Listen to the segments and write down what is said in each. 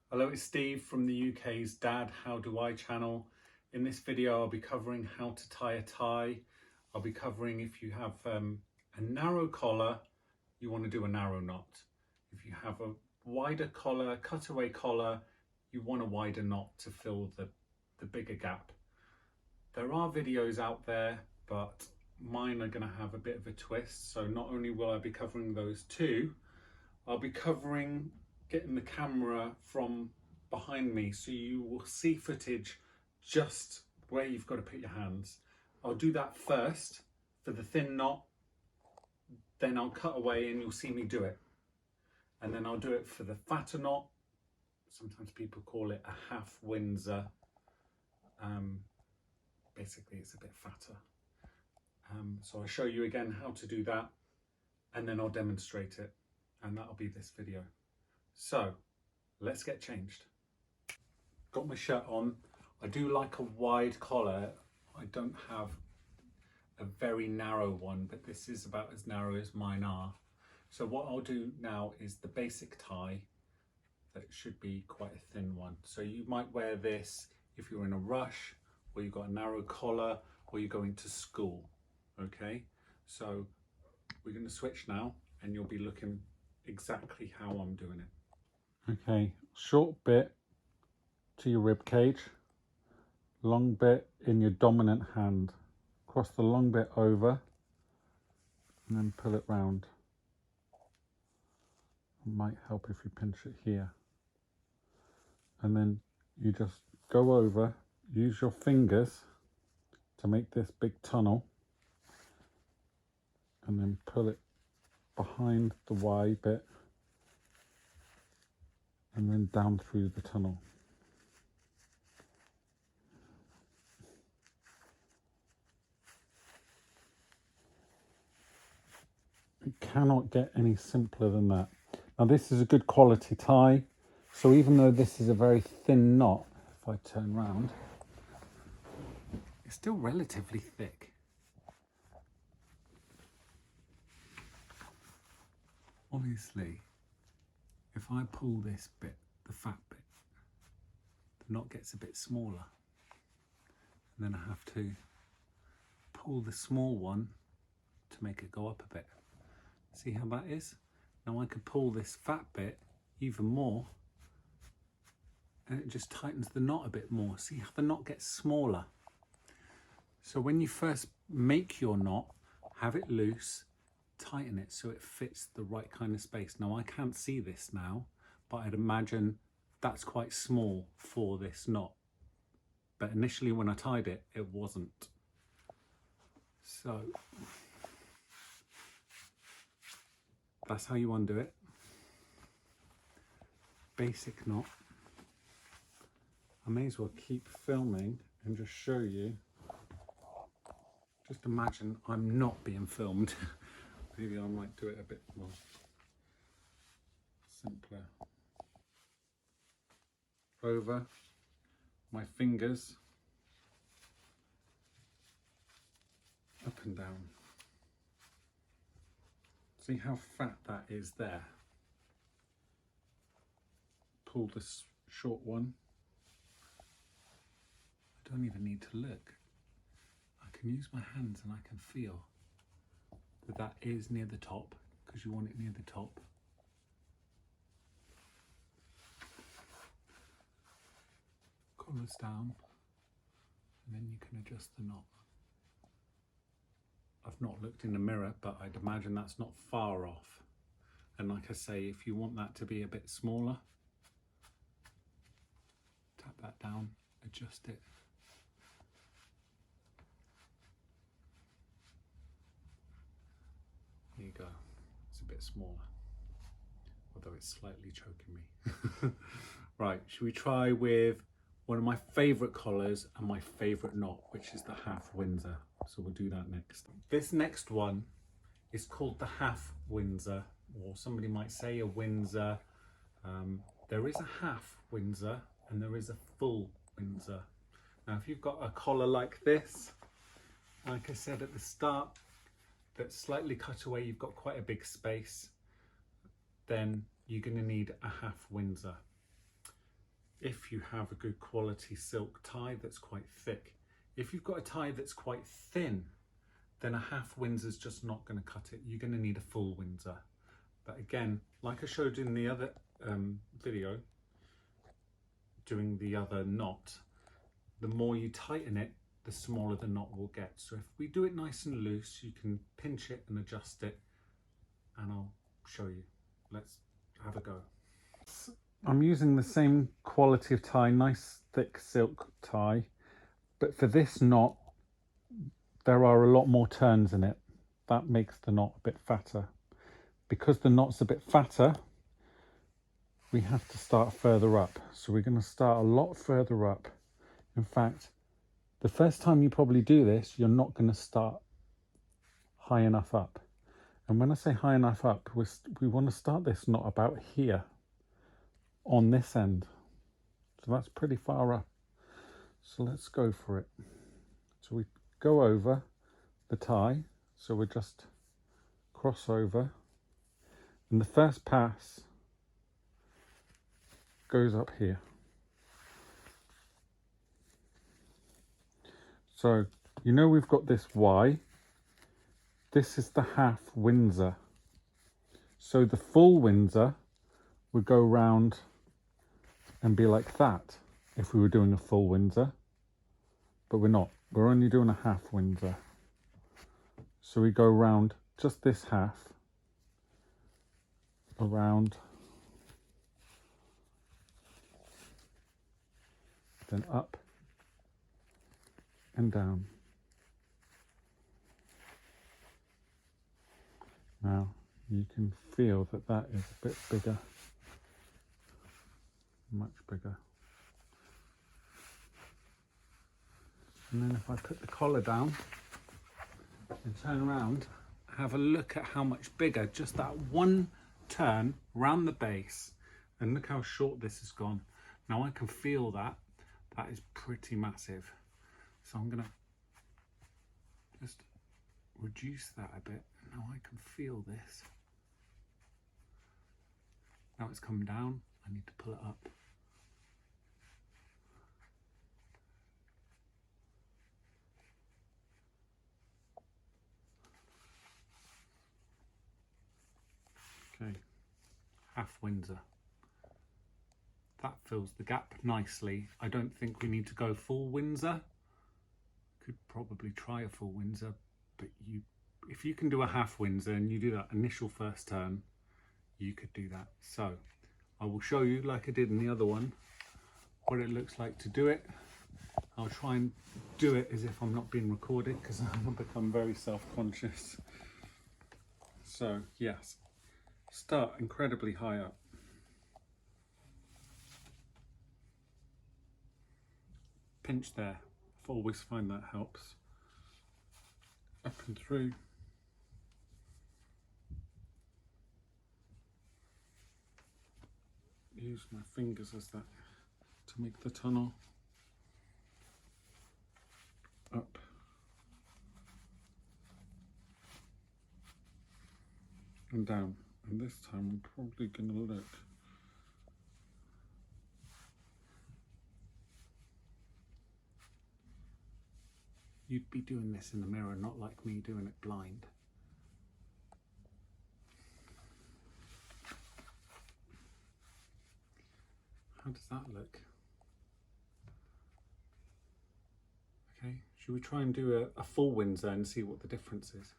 Hello, it's Steve from the UK's Dad How Do I channel. In this video I'll be covering how to tie a tie. I'll be covering if you have a narrow collar, you want to do a narrow knot. If you have a wider collar, cutaway collar, you want a wider knot to fill the bigger gap. There are videos out there, but mine are going to have a bit of a twist. So not only will I be covering those two, I'll be covering getting the camera from behind me so you will see footage just where you've got to put your hands. I'll do that first for the thin knot, then I'll cut away and you'll see me do it. And then I'll do it for the fatter knot. Sometimes people call it a half windsor. Basically it's a bit fatter. So I'll show you again how to do that and then I'll demonstrate it, and that'll be this video. So let's get changed. Got my shirt on. I do like a wide collar. I don't have a very narrow one, but this is about as narrow as mine are. So what I'll do now is the basic tie. That should be quite a thin one. So you might wear this if you're in a rush, or you've got a narrow collar, or you're going to school. Okay, so we're going to switch now and you'll be looking exactly how I'm doing it. Okay, short bit to your rib cage, long bit in your dominant hand. Cross the long bit over and then pull it round. It might help if you pinch it here. And then you just go over, use your fingers to make this big tunnel and then pull it behind the Y bit and then down through the tunnel. It cannot get any simpler than that. Now this is a good quality tie, so even though this is a very thin knot, if I turn round, it's still relatively thick. Obviously, if I pull this bit, the fat bit, the knot gets a bit smaller. And then I have to pull the small one to make it go up a bit. See how that is? Now I could pull this fat bit even more and it just tightens the knot a bit more. See how the knot gets smaller? So when you first make your knot, have it loose, tighten it so it fits the right kind of space. Now I can't see this now, but I'd imagine that's quite small for this knot. But initially when I tied it, it wasn't. So that's how you undo it. Basic knot. I may as well keep filming and just show you. Just imagine I'm not being filmed. Maybe I might do it a bit more simpler. Over my fingers, up and down. See how fat that is there? Pull this short one. I don't even need to look. I can use my hands and I can feel that is near the top, because you want it near the top. Collar's down, and then you can adjust the knot. I've not looked in the mirror, but I'd imagine that's not far off. And like I say, if you want that to be a bit smaller, tap that down, adjust it. There you go, it's a bit smaller, although it's slightly choking me. Right, should we try with one of my favourite collars and my favourite knot, which is the half windsor. So we'll do that next. This next one is called the half windsor, or somebody might say a windsor. There is a half windsor and there is a full windsor. Now if you've got a collar like this, like I said at the start, that's slightly cut away, you've got quite a big space, then you're going to need a half windsor. if you have a good quality silk tie that's quite thick. If you've got a tie that's quite thin, then a half Windsor is just not going to cut it. You're going to need a full Windsor. But again, like I showed in the other video, doing the other knot, the more you tighten it, the smaller the knot will get. So if we do it nice and loose, you can pinch it and adjust it, and I'll show you. Let's have a go. I'm using the same quality of tie, nice thick silk tie, but for this knot, there are a lot more turns in it. That makes the knot a bit fatter. Because the knot's a bit fatter, we have to start further up. So we're going to start a lot further up. In fact, the first time you probably do this, you're not going to start high enough up. And when I say high enough up, we want to start this knot about here on this end. So that's pretty far up. So let's go for it. So we go over the tie. So we just cross over. And the first pass goes up here. So, you know we've got this Y. This is the half Windsor. So the full Windsor would go round and be like that if we were doing a full Windsor. But we're not. We're only doing a half Windsor. So we go round just this half, around, then up and down. Now you can feel that that is a bit bigger, much bigger. And then if I put the collar down and turn around, have a look at how much bigger just that one turn round the base, and look how short this has gone. Now I can feel that. That is pretty massive. So I'm going to just reduce that a bit. Now I can feel this. Now it's come down. I need to pull it up. Okay, half Windsor. That fills the gap nicely. I don't think we need to go full Windsor. Could probably try a full Windsor, but if you can do a half Windsor and you do that initial first turn, you could do that. So I will show you, like I did in the other one, what it looks like to do it. I'll try and do it as if I'm not being recorded, because I've become very self-conscious. So yes, start incredibly high up. Pinch there. I always find that helps. Up and through. Use my fingers as that to make the tunnel. Up. And down. And this time I'm probably going to look. You'd be doing this in the mirror, not like me doing it blind. How does that look? Okay, should we try and do a full Windsor and see what the difference is?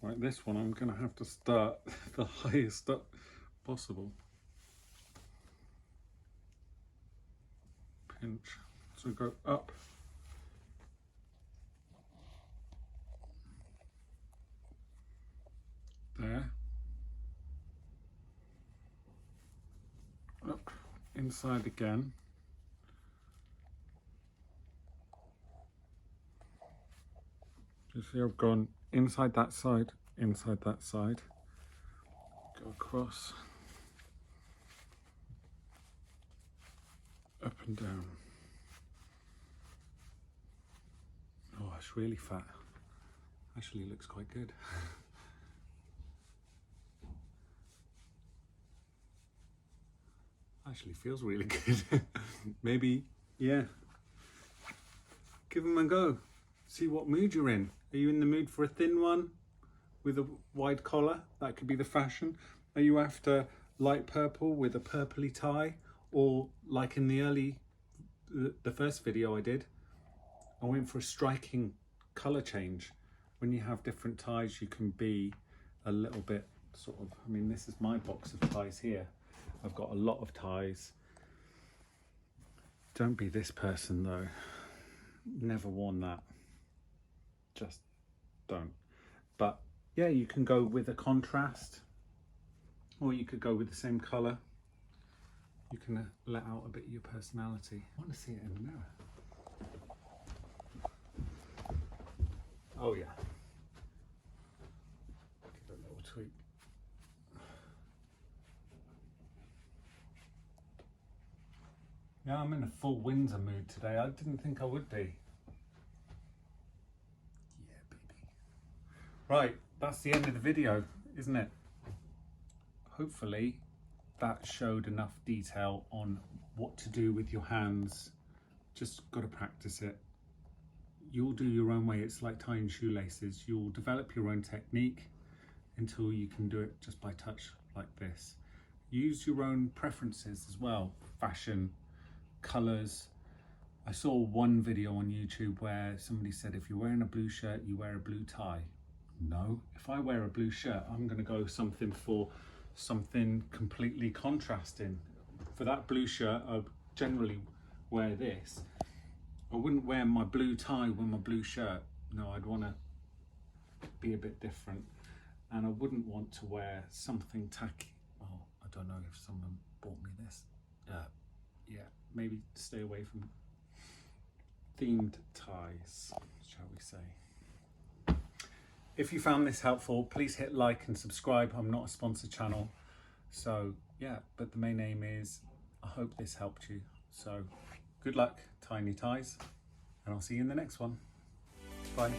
Right, this one I'm going to have to start the highest up possible. Pinch, so go up. There. Up, inside again. You see I've gone inside that side, go across, up and down. Oh, it's really fat. Actually looks quite good. Actually feels really good. Maybe, yeah, give them a go. See what mood you're in. Are you in the mood for a thin one with a wide collar? That could be the fashion. Are you after light purple with a purpley tie? Or like in the first video I did, I went for a striking color change. When you have different ties, you can be a little bit sort of, I mean, this is my box of ties here. I've got a lot of ties. Don't be this person though. Never worn that. Just don't. But yeah, you can go with a contrast, or you could go with the same color. You can let out a bit of your personality. I want to see it in the mirror. Oh yeah. Give it a little tweak. Yeah, I'm in a full Windsor mood today. I didn't think I would be. Yeah, baby. Right, that's the end of the video, isn't it? Hopefully that showed enough detail on what to do with your hands. Just got to practice it. You'll do your own way. It's like tying shoelaces. You'll develop your own technique until you can do it just by touch like this. Use your own preferences as well. Fashion, colors. I saw one video on YouTube where somebody said if you're wearing a blue shirt, you wear a blue tie. No, if I wear a blue shirt, I'm going to go something completely contrasting. For that blue shirt, I generally wear this. I wouldn't wear my blue tie with my blue shirt. No, I'd want to be a bit different. And I wouldn't want to wear something tacky. Well, I don't know if someone bought me this. Yeah, maybe stay away from themed ties, shall we say. If you found this helpful, please hit like and subscribe. I'm not a sponsored channel. So yeah, but the main aim is, I hope this helped you. So good luck, tiny ties, and I'll see you in the next one. Bye.